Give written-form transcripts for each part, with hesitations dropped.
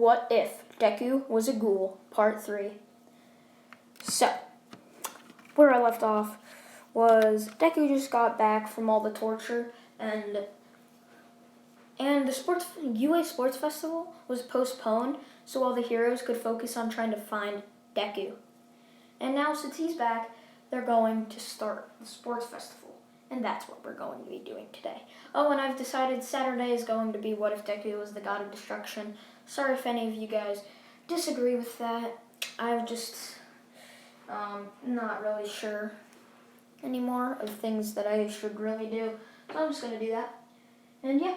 What if Deku was a ghoul, part 3. So, where I left off was Deku just got back from all the torture, and the UA Sports Festival was postponed so all the heroes could focus on trying to find Deku. And now, since he's back, they're going to start the sports festival. And that's what we're going to be doing today. Oh, and I've decided Saturday is going to be What If Deku Was the God of Destruction. Sorry if any of you guys disagree with that. I'm just not really sure anymore of things that I should really do. So I'm just going to do that. And yeah.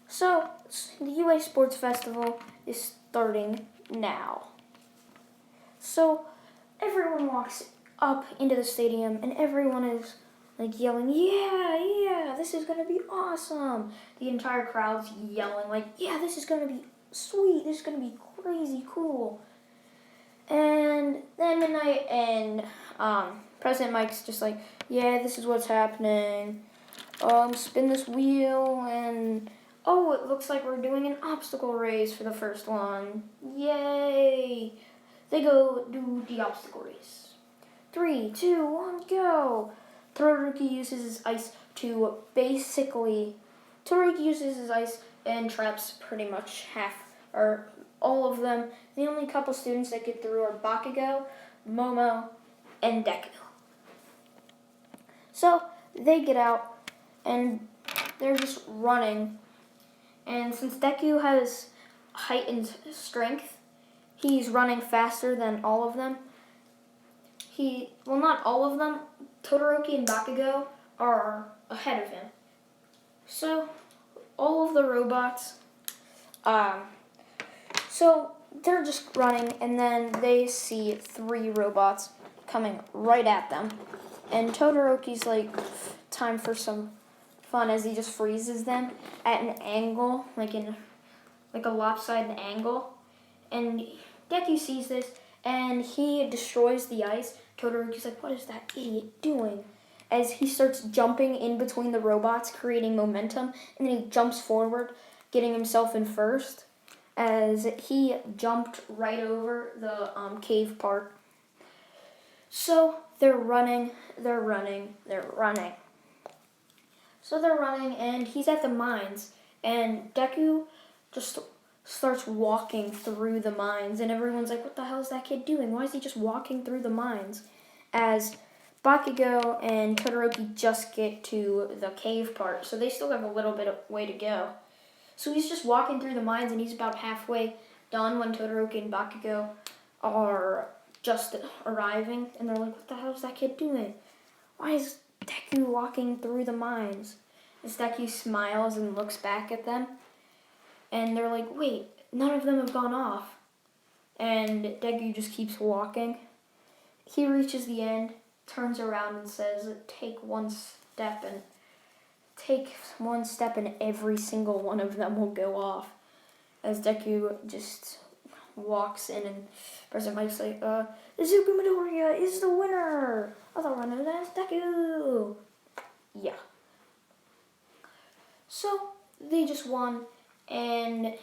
So, the UA Sports Festival is starting now. So, everyone walks up into the stadium and everyone is like yelling, yeah, this is going to be awesome. The entire crowd's yelling like, yeah, this is going to be sweet. This is going to be crazy cool. And then midnight and President Mike's just like, yeah, this is what's happening. Spin this wheel and, oh, it looks like we're doing an obstacle race for the first one. Yay. They go do the obstacle race. 3, 2, 1, go. Todoroki uses his ice and traps pretty much half or all of them. The only couple students that get through are Bakugo, Momo, and Deku. So they get out and they're just running. And since Deku has heightened strength, he's running faster than all of them. Not all of them. Todoroki and Bakugo are ahead of him. So, all of the robots, so they're just running, and then they see 3 robots coming right at them. And Todoroki's like, time for some fun as he just freezes them at an angle, like a lopsided angle. And Deku sees this, and he destroys the ice. Todoroki's like, what is that idiot doing? As he starts jumping in between the robots, creating momentum, and then he jumps forward, getting himself in first, as he jumped right over the cave part. So they're running. So they're running, and he's at the mines, and Deku just starts walking through the mines, and everyone's like, what the hell is that kid doing? Why is he just walking through the mines? As Bakugo and Todoroki just get to the cave part, so they still have a little bit of way to go. So he's just walking through the mines, and he's about halfway done when Todoroki and Bakugo are just arriving, and they're like, what the hell is that kid doing? Why is Deku walking through the mines? As Deku smiles and looks back at them, and they're like, wait, none of them have gone off. And Deku just keeps walking. He reaches the end, turns around and says, take one step and every single one of them will go off. As Deku just walks in and President Mike's like, Izuku Midoriya is the winner. Otherwise known as Deku. Yeah. So, they just won. And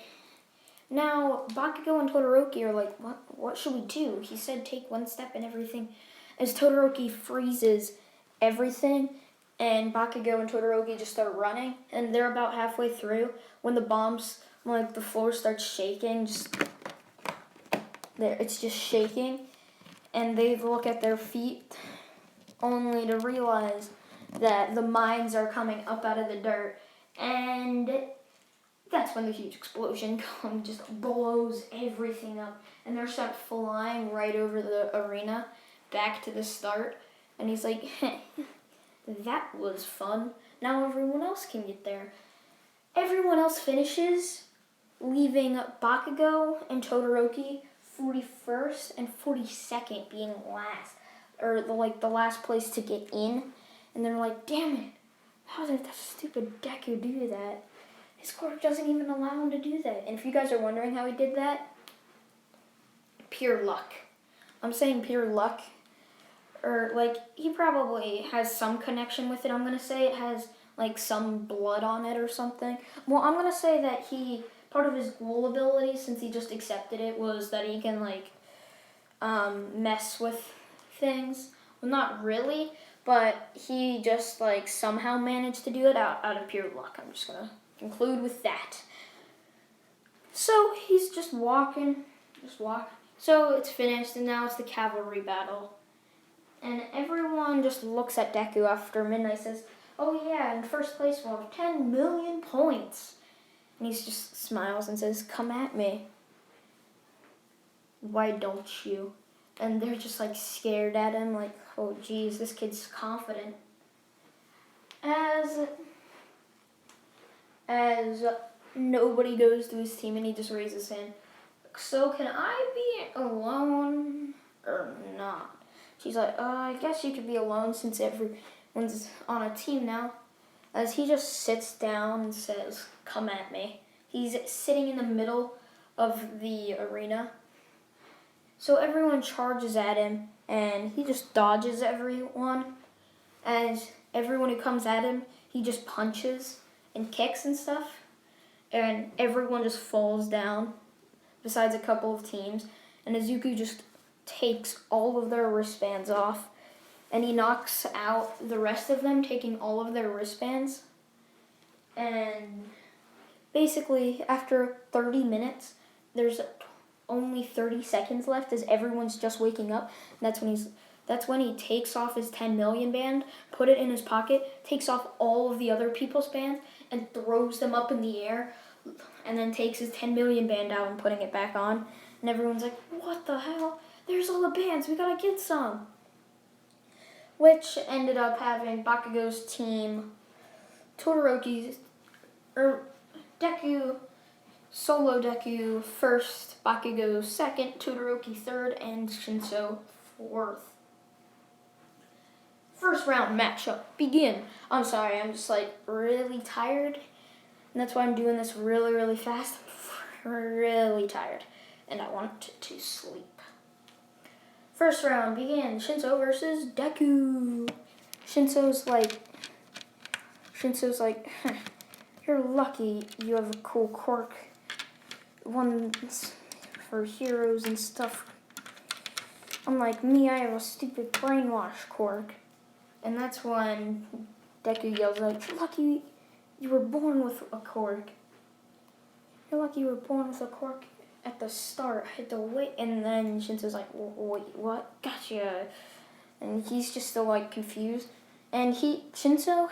now Bakugo and Todoroki are like, what should we do? He said take one step and everything. As Todoroki freezes everything, and Bakugo and Todoroki just start running, and they're about halfway through when the floor starts shaking, it's just shaking, and they look at their feet only to realize that the mines are coming up out of the dirt, and that's when the huge explosion comes, just blows everything up. And they're start flying right over the arena, back to the start. And he's like, that was fun. Now everyone else can get there. Everyone else finishes, leaving Bakugo and Todoroki 41st and 42nd being last. Or the last place to get in. And they're like, damn it, how did that stupid Deku do that? His court doesn't even allow him to do that. And if you guys are wondering how he did that, pure luck. I'm saying pure luck. Or, he probably has some connection with it. I'm going to say it has, some blood on it or something. Well, I'm going to say that he part of his Ghoul ability, since he just accepted it, was that he can like mess with things. Well, not really, but he just like somehow managed to do it out of pure luck. I'm just gonna conclude with that. So he's just walking. So it's finished, and now it's the cavalry battle. And everyone just looks at Deku after midnight, says, "Oh yeah, in first place we'll have 10 million points." And he just smiles and says, "Come at me." "Why don't you?" And they're just like scared at him, like, "Oh geez, this kid's confident." As nobody goes to his team, and he just raises his hand. "So can I be alone or not?" She's like, I guess you could be alone since everyone's on a team now." As he just sits down and says, "Come at me." He's sitting in the middle of the arena. So everyone charges at him, and he just dodges everyone. As everyone who comes at him, he just punches and kicks and stuff. And everyone just falls down, besides a couple of teams. And Izuku just takes all of their wristbands off, and he knocks out the rest of them, taking all of their wristbands. And basically, after 30 minutes, there's only 30 seconds left as everyone's just waking up. And that's when he takes off his 10 million band, put it in his pocket, takes off all of the other people's bands, and throws them up in the air, and then takes his 10 million band out and putting it back on. And everyone's like, "What the hell? There's all the bands, we gotta get some." Which ended up having Bakugo's team, Todoroki's, Deku, Solo Deku first, Bakugo second, Todoroki third, and Shinso fourth. First round matchup, begin. I'm sorry, I'm just like really tired, and that's why I'm doing this really, really fast. I'm really tired, and I want to sleep. First round begin. Shinso versus Deku. Shinso's like, "You're lucky you have a cool quirk. One's for heroes and stuff. Unlike me, I have a stupid brainwash quirk." And that's when Deku yells out, "You're lucky you were born with a quirk. You're lucky you were born with a quirk at the start. I had to wait." And then Shinso's like, "Wait, what? Gotcha." And he's just still like confused. And Shinso,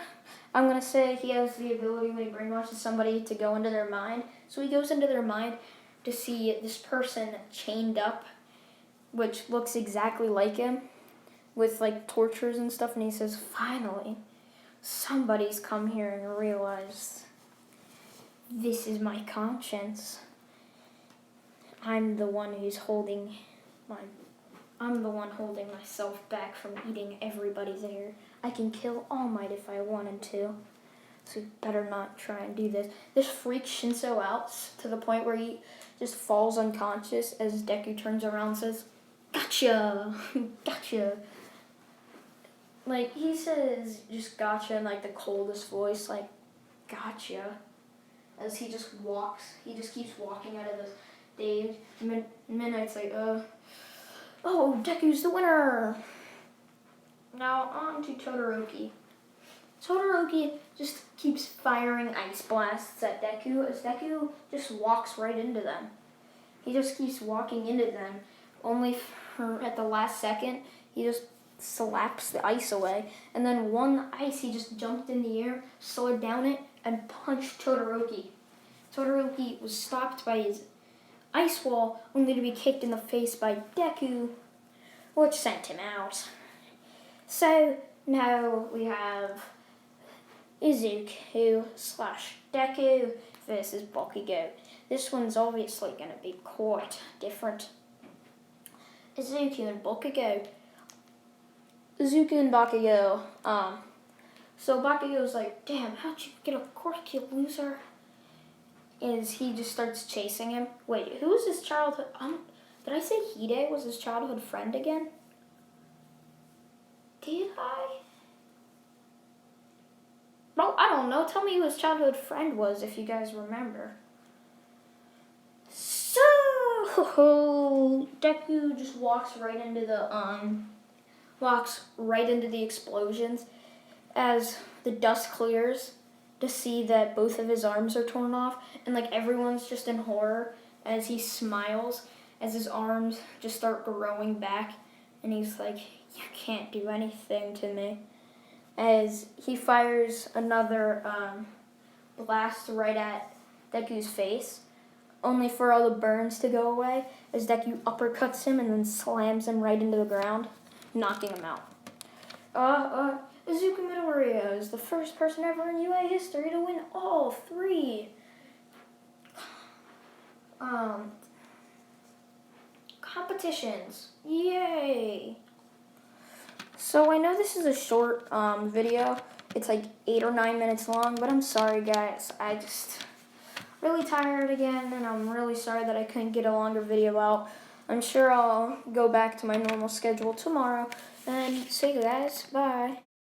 I'm gonna say he has the ability when he brainwashes somebody to go into their mind. So he goes into their mind to see this person chained up, which looks exactly like him, with like tortures and stuff. And he says, "Finally, somebody's come here and realized this is my conscience. I'm the one holding myself back from eating everybody's ear. I can kill All Might if I wanted to. So you better not try and do this." This freaks Shinso out to the point where he just falls unconscious as Deku turns around and says, "Gotcha! Gotcha!" Like, he says just "gotcha" in like the coldest voice, like, "Gotcha." As he just keeps walking out of the stage. Midnight's like, "Oh, Deku's the winner." Now on to Todoroki. Todoroki just keeps firing ice blasts at Deku as Deku just walks right into them. He just keeps walking into them. Only at the last second, he just slaps the ice away. And then one ice, he just jumped in the air, slowed down it, and punched Todoroki. Todoroki was stopped by his ice wall, only to be kicked in the face by Deku, which sent him out. So now we have Izuku / Deku versus Bakugo. This one's obviously going to be quite different. Izuku and Bakugo. So Bakugo's like, "Damn, how'd you get a quirk, you loser?" As he just starts chasing him. Wait, who was his childhood? Did I say Hide was his childhood friend again? Did I? No, I don't know. Tell me who his childhood friend was if you guys remember. Deku just walks right into the explosions as the dust clears to see that both of his arms are torn off, and like everyone's just in horror as he smiles as his arms just start growing back, and he's like, "You can't do anything to me." As he fires another blast right at Deku's face, only for all the burns to go away as Deku uppercuts him and then slams him right into the ground, knocking him out. Izuku Midoriya is the first person ever in UA history to win all 3 competitions. Yay! So I know this is a short video. It's like 8 or 9 minutes long, but I'm sorry guys. I just really tired again, and I'm really sorry that I couldn't get a longer video out. I'm sure I'll go back to my normal schedule tomorrow. And see you guys. Bye.